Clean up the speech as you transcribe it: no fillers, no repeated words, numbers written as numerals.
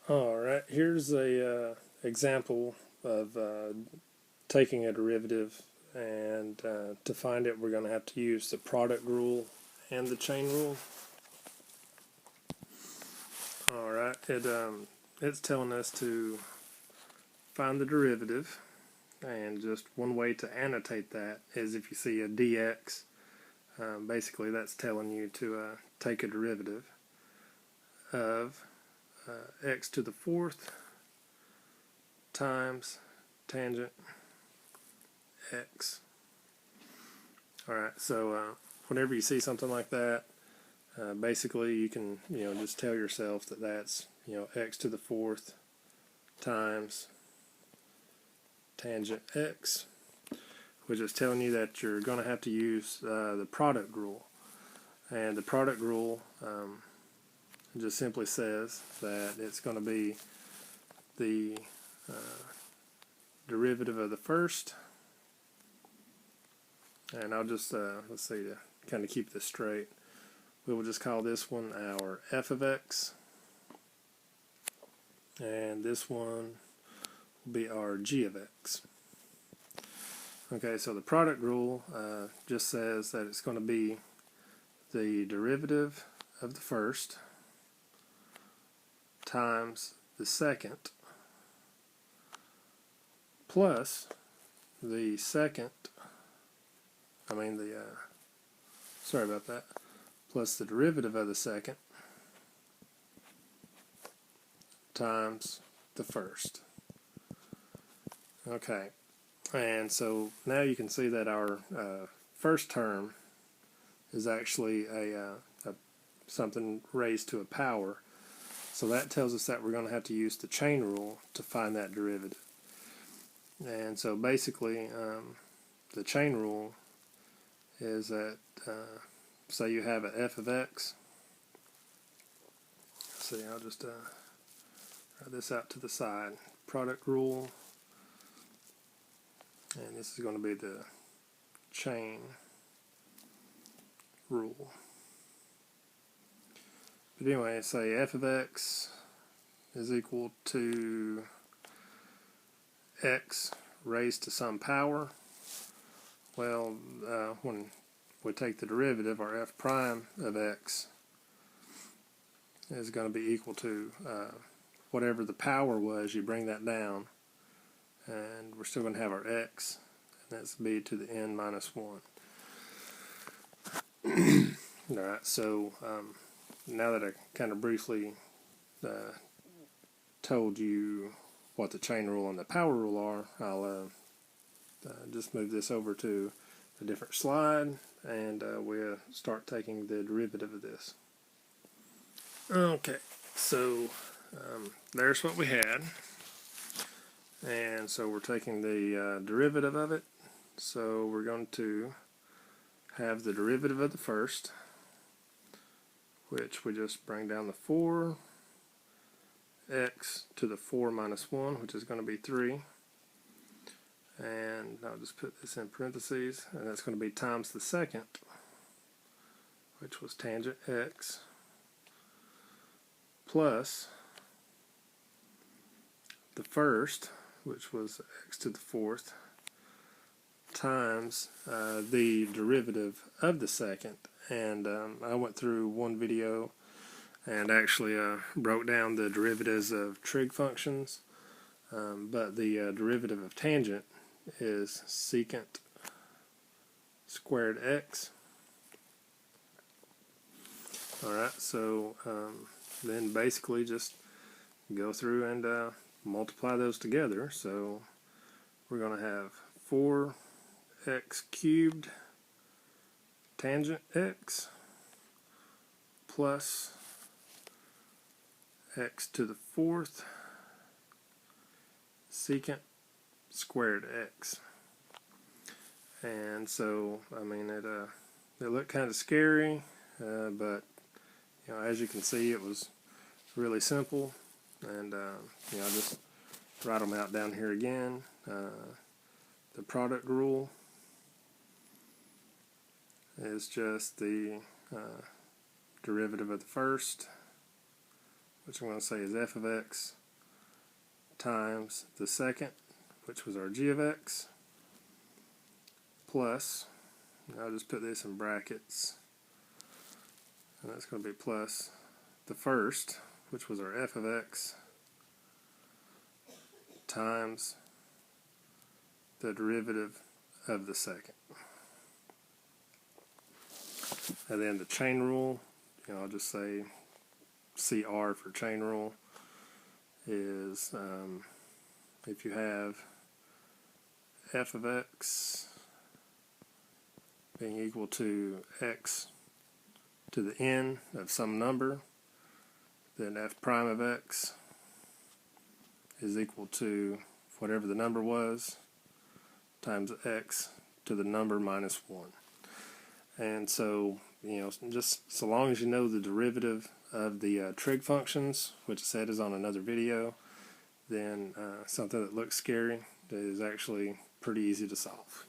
Alright, here's a example of taking a derivative, and to find it we're going to have to use the product rule and the chain rule. Alright, it's telling us to find the derivative, and just one way to annotate that is if you see a dx, basically that's telling you to take a derivative of x to the fourth times tangent x. Alright, so whenever you see something like that, basically you can just tell yourself that that's x to the fourth times tangent x, which is telling you that you're going to have to use the product rule. And the product rule just simply says that it's going to be the derivative of the first, and I'll just let's see, to kind of keep this straight, we will just call this one our f of x, and this one will be our g of x. Okay, so the product rule just says that it's going to be the derivative of the first times the second plus the second, sorry about that, plus the derivative of the second times the first. Okay, and so now you can see that our first term is actually a something raised to a power. So that tells us that we're going to have to use the chain rule to find that derivative. And so basically, the chain rule is that, say you have a f of x. Let's see, I'll just write this out to the side. Product rule, and this is going to be the chain rule. But anyway, say f of x is equal to x raised to some power. Well, when we take the derivative, our f prime of x is going to be equal to whatever the power was, you bring that down, and we're still going to have our x, and that's b to the n minus 1. Alright, so now that I kind of briefly told you what the chain rule and the power rule are, I'll just move this over to a different slide, and we'll start taking the derivative of this. Okay, so there's what we had, and so we're taking the derivative of it. So we're going to have the derivative of the first, which we just bring down the 4, x to the 4 minus 1, which is going to be 3, and I'll just put this in parentheses, and that's going to be times the second, which was tangent x, plus the first, which was x to the 4th, times the derivative of the second. And I went through one video and actually broke down the derivatives of trig functions, but the derivative of tangent is secant squared x. Alright, so then basically just go through and multiply those together. So we're going to have 4x cubed tangent x plus x to the 4th secant squared x. And so, it looked kind of scary, but as you can see, it was really simple. And I'll just write them out down here again. The product rule is just the derivative of the first, which I'm going to say is f of x, times the second, which was our g of x, plus, I'll just put this in brackets, and that's going to be plus the first, which was our f of x, times the derivative of the second. And then the chain rule, I'll just say CR for chain rule, is if you have f of x being equal to x to the n of some number, then f prime of x is equal to whatever the number was times x to the number minus 1. And so, just so long as you know the derivative of the trig functions, which I said is on another video, then something that looks scary is actually pretty easy to solve.